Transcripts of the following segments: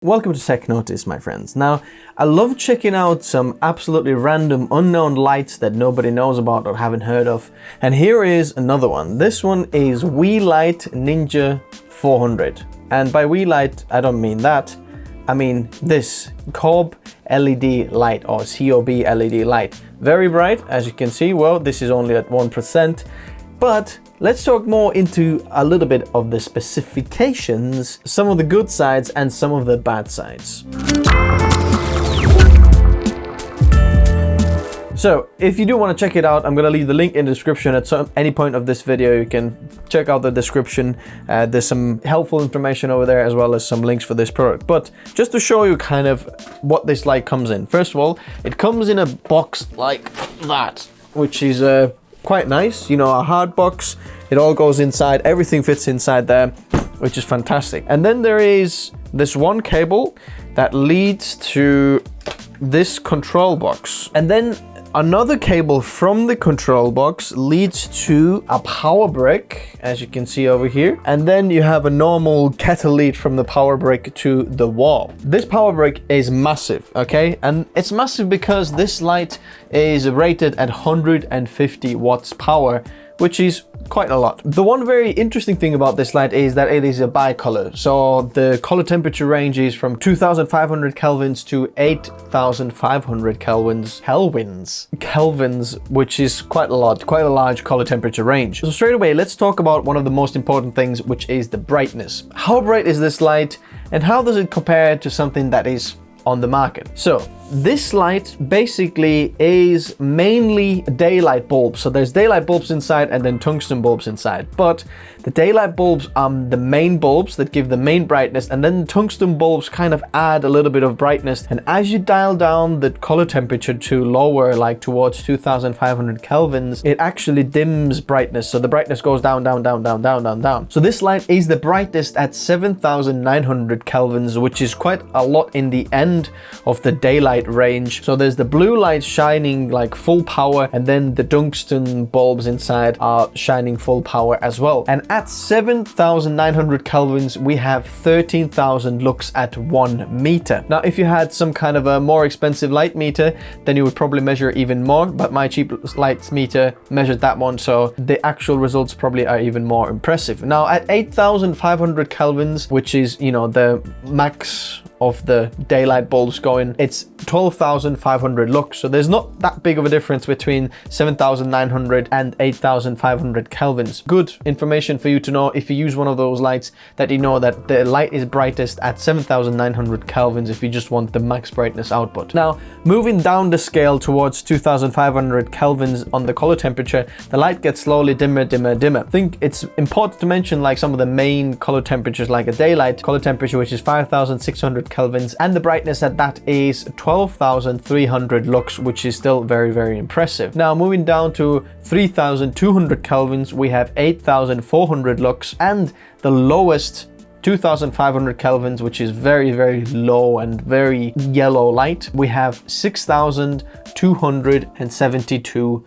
Welcome to Tech Notice, my friends. Now, I love checking out some absolutely random unknown lights that nobody knows about or haven't heard of. And here is another one. This one is Weeylite Ninja 400. And by Weeylite, I don't mean that. I mean this COB LED light or COB LED light. Very bright, as you can see. Well, this is only at 1%. But let's talk more into a little bit of the specifications, some of the good sides and some of the bad sides. So if you do want to check it out, I'm going to leave the link in the description at any point of this video. You can check out the description. There's some helpful information over there as well as some links for this product. But just to show you kind of what this light comes in. First of all, it comes in a box like that, which is quite nice, you know, a hard box. It all goes inside, everything fits inside there, which is fantastic. And then there is this one cable that leads to this control box. And then another cable from the control box leads to a power brick, as you can see over here. And then you have a normal kettle lead from the power brick to the wall. This power brick is massive, okay? And it's massive because this light is rated at 150 watts power, which is quite a lot. The one very interesting thing about this light is that it is a bicolor. So the color temperature range is from 2500 kelvins to 8500 kelvins, which is quite a lot, quite a large color temperature range. So straight away, let's talk about one of the most important things, which is the brightness. How bright is this light and how does it compare to something that is on the market? So this light basically is mainly daylight bulbs. So there's daylight bulbs inside and then tungsten bulbs inside. But the daylight bulbs are the main bulbs that give the main brightness, and then the tungsten bulbs kind of add a little bit of brightness. And as you dial down the color temperature to lower, like towards 2500 kelvins, it actually dims brightness. So the brightness goes down, down, down, down, down, down, down. So this light is the brightest at 7900 kelvins, which is quite a lot in the end of the daylight range. So there's the blue light shining like full power, and then the tungsten bulbs inside are shining full power as well. And at 7900 kelvins, we have 13,000 lux at 1 meter. Now, if you had some kind of a more expensive light meter, then you would probably measure even more, but my cheap light meter measured that one, so the actual results probably are even more impressive. Now, at 8500 kelvins, which is, you know, the max of the daylight bulbs going, it's 12,500 lux. So there's not that big of a difference between 7,900 and 8,500 kelvins. Good information for you to know if you use one of those lights, that you know that the light is brightest at 7,900 kelvins if you just want the max brightness output. Now, moving down the scale towards 2,500 kelvins on the color temperature, the light gets slowly dimmer, dimmer, dimmer. I think it's important to mention like some of the main color temperatures, like a daylight color temperature, which is 5,600 kelvins, and the brightness at that is 12,300 lux, which is still very, very impressive. Now, moving down to 3,200 kelvins, we have 8,400 lux, and the lowest 2,500 kelvins, which is very, very low and very yellow light, we have 6,272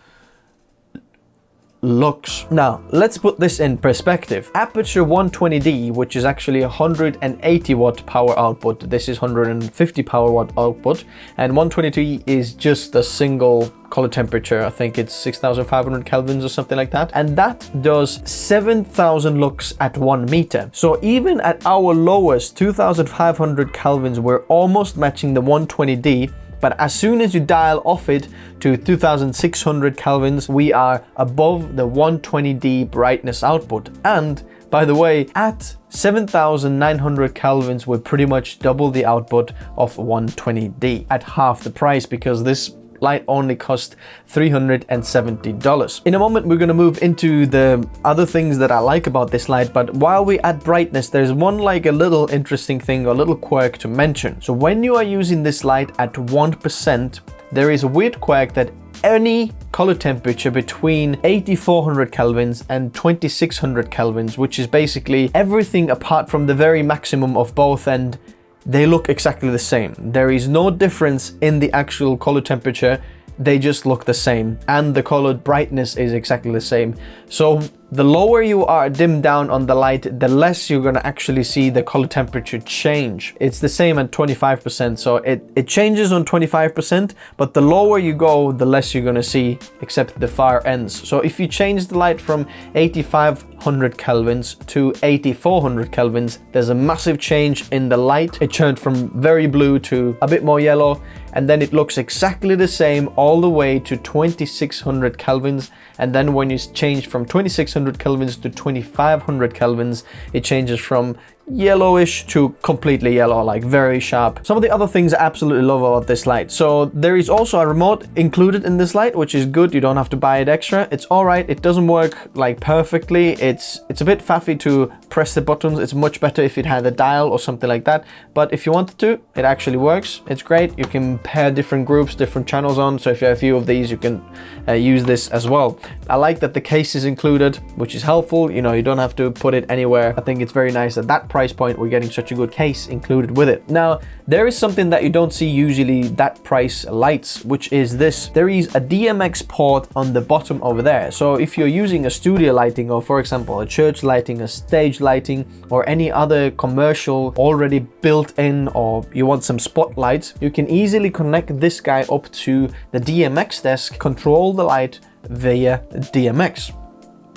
lux. Now, let's put this in perspective. Aputure 120D, which is actually 180 watt power output. This is 150 power watt output, and 120D is just a single color temperature. I think it's 6,500 kelvins or something like that. And that does 7,000 lux at 1 meter. So even at our lowest 2,500 kelvins, we're almost matching the 120D. But as soon as you dial off it to 2,600 kelvins, we are above the 120D brightness output. And by the way, at 7,900 kelvins, we pretty much double the output of 120D at half the price, because this light only cost $370. In a moment, we're going to move into the other things that I like about this light, but while we add brightness, there's one like a little interesting thing, or a little quirk to mention. So when you are using this light at 1%, there is a weird quirk that any color temperature between 8400 kelvins and 2600 kelvins, which is basically everything apart from the very maximum of both, and they look exactly the same. There is no difference in the actual color temperature. They just look the same, and the color brightness is exactly the same. So the lower you are dimmed down on the light, the less you're gonna actually see the color temperature change. It's the same at 25%, so it changes on 25%, but the lower you go, the less you're gonna see, except the far ends. So if you change the light from 8500 kelvins to 8400 kelvins, there's a massive change in the light. It turned from very blue to a bit more yellow, and then it looks exactly the same all the way to 2600 kelvins. And then when you change from 2600 kelvins to 2500 kelvins, it changes from yellowish to completely yellow, like very sharp. Some of the other things I absolutely love about this light. So there is also a remote included in this light, which is good. You don't have to buy it extra. It's all right. It doesn't work like perfectly. It's a bit faffy to press the buttons. It's much better if it had a dial or something like that. But if you wanted to, it actually works. It's great. You can pair different groups, different channels on. So if you have a few of these, you can use this as well. I like that the case is included, which is helpful. You know, you don't have to put it anywhere. I think it's very nice at that price point we're getting such a good case included with it. Now, there is something that you don't see usually that price lights, which is this. There is a DMX port on the bottom over there. So if you're using a studio lighting, or for example, a church lighting, a stage lighting, or any other commercial already built in, or you want some spotlights, you can easily connect this guy up to the DMX desk, control the light via DMX.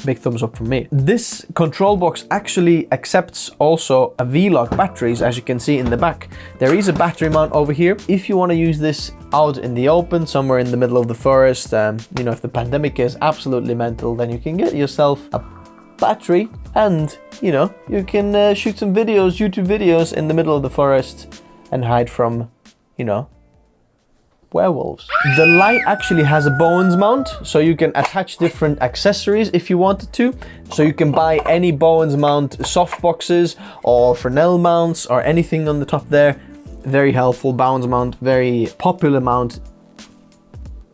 Big thumbs up from me. This control box actually accepts also a V-Lock batteries, as you can see in the back. There is a battery mount over here. If you want to use this out in the open, somewhere in the middle of the forest, you know, if the pandemic is absolutely mental, then you can get yourself a battery and, you know, you can shoot some videos, YouTube videos in the middle of the forest and hide from, you know, werewolves. The light actually has a Bowens mount, so you can attach different accessories if you wanted to. So you can buy any Bowens mount soft boxes or Fresnel mounts or anything on the top there. Very helpful. Bowens mount, very popular mount.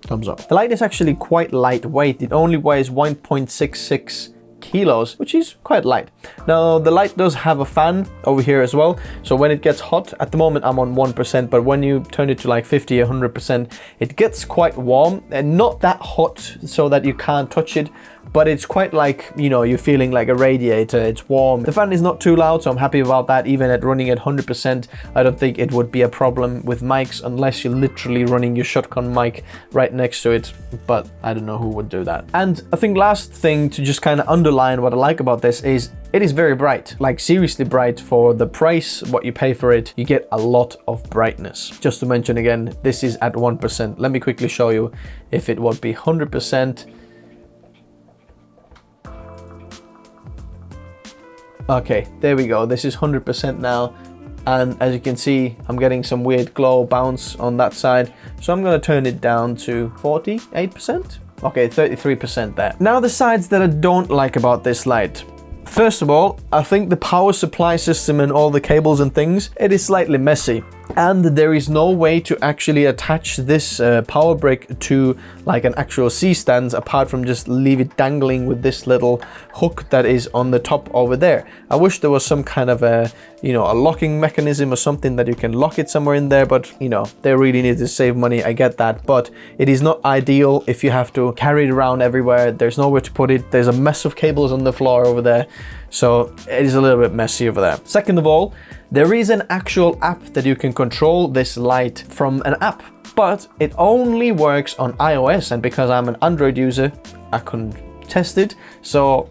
Thumbs up. The light is actually quite lightweight. It only weighs 1.66 kilos, which is quite light. Now the light does have a fan over here as well, so when it gets hot, at the moment I'm on 1%, but when you turn it to like 50 or 100%, it gets quite warm and not that hot so that you can't touch it, but it's quite like, you know, you're feeling like a radiator. It's warm. The fan is not too loud, so I'm happy about that. Even at running at 100%, I don't think it would be a problem with mics unless you're literally running your shotgun mic right next to it, but I don't know who would do that. And I think last thing to just kind of underline what I like about this is it is very bright, like seriously bright for the price, what you pay for it. You get a lot of brightness. Just to mention again, this is at 1%. Let me quickly show you if it would be 100%. Okay, there we go. This is 100% now. And as you can see, I'm getting some weird glow bounce on that side. So I'm going to turn it down to 48%. Okay, 33% there. Now the sides that I don't like about this light. First of all, I think the power supply system and all the cables and things, it is slightly messy. And there is no way to actually attach this power brick to like an actual C-stand apart from just leave it dangling with this little hook that is on the top over there. I wish there was some kind of a, you know, a locking mechanism or something that you can lock it somewhere in there, but you know, they really need to save money. I get that, but it is not ideal if you have to carry it around everywhere. There's nowhere to put it. There's a mess of cables on the floor over there. So it is a little bit messy over there. Second of all, there is an actual app that you can control this light from an app, but it only works on iOS. And because I'm an Android user, I couldn't test it. So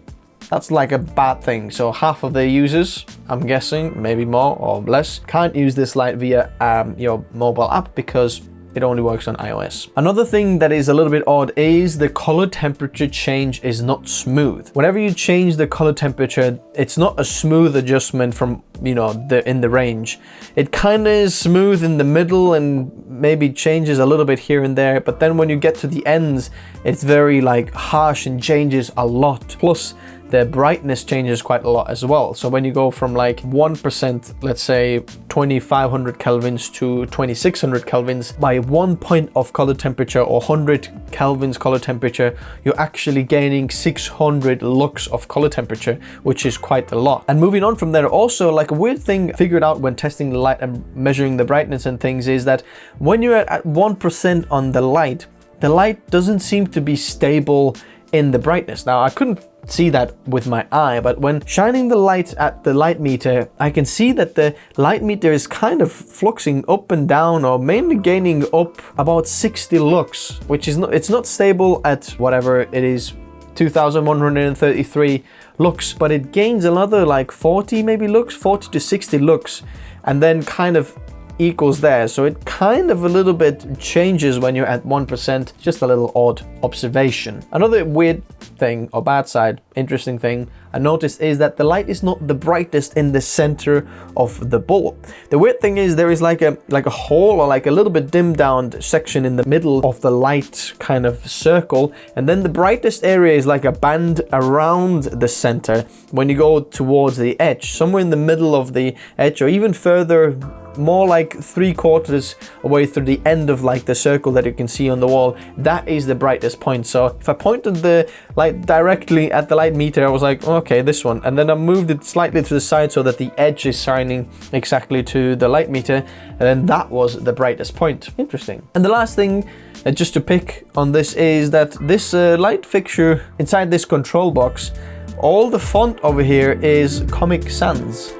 that's like a bad thing. So half of the users, I'm guessing, maybe more or less, can't use this light via your mobile app because it only works on iOS. Another thing that is a little bit odd is the color temperature change is not smooth. Whenever you change the color temperature, it's not a smooth adjustment from, you know, in the range. It kind of is smooth in the middle and maybe changes a little bit here and there, but then when you get to the ends, it's very like harsh and changes a lot. Plus, the brightness changes quite a lot as well. So when you go from like 1%, let's say 2500 kelvins to 2600 kelvins, by 1 point of color temperature or 100 kelvins color temperature, you're actually gaining 600 lux of color temperature, which is quite a lot. And moving on from there, also like a weird thing figured out when testing the light and measuring the brightness and things is that when you're at 1% on the light doesn't seem to be stable in the brightness. Now I couldn't see that with my eye, but when shining the light at the light meter, I can see that the light meter is kind of fluxing up and down, or mainly gaining up about 60 lux, which is not, it's not stable at whatever it is, 2133 lux, but it gains another like 40 maybe lux, 40 to 60 lux, and then kind of equals there. So it kind of a little bit changes when you're at 1%. Just a little odd observation. Another weird thing, or bad side, interesting thing I noticed is that the light is not the brightest in the center of the bulb. The weird thing is there is like a hole, or like a little bit dimmed down section in the middle of the light kind of circle, and then the brightest area is like a band around the center when you go towards the edge, somewhere in the middle of the edge, or even further, more like 3/4 away through the end of like the circle that you can see on the wall. That is the brightest point. So if I pointed the light directly at the light meter, I was like, okay, this one, and then I moved it slightly to the side so that the edge is shining exactly to the light meter, and then that was the brightest point. Interesting. And the last thing just to pick on this is that this light fixture inside this control box, all the font over here is Comic Sans.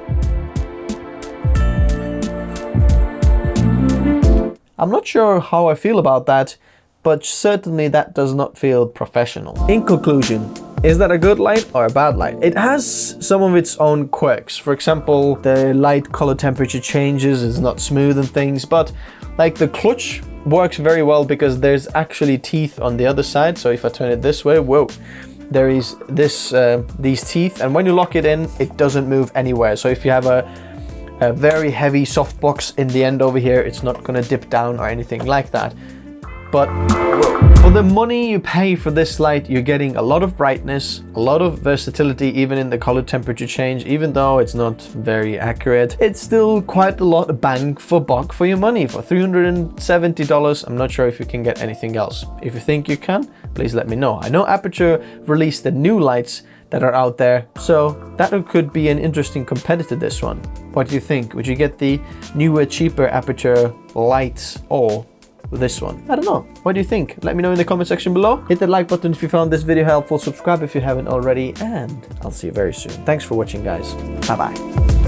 I'm not sure how I feel about that, but certainly that does not feel professional. In conclusion, is that a good light or a bad light? It has some of its own quirks. For example, the light color temperature changes, is not smooth and things, but like the clutch works very well because there's actually teeth on the other side. So if I turn it this way, whoa, there is these teeth, and when you lock it in, it doesn't move anywhere. So if you have a very heavy softbox in the end over here, it's not going to dip down or anything like that. But for the money you pay for this light, you're getting a lot of brightness, a lot of versatility, even in the color temperature change. Even though it's not very accurate, it's still quite a lot of bang for buck for your money. For $370, I'm not sure if you can get anything else. If you think you can, please let me know. I know Aputure released the new lights that are out there, so that could be an interesting competitor to this one. What do you think? Would you get the newer, cheaper Aputure lights or this one? I don't know. What do you think? Let me know in the comment section below. Hit that like button if you found this video helpful, subscribe if you haven't already, and I'll see you very soon. Thanks for watching, guys. Bye bye.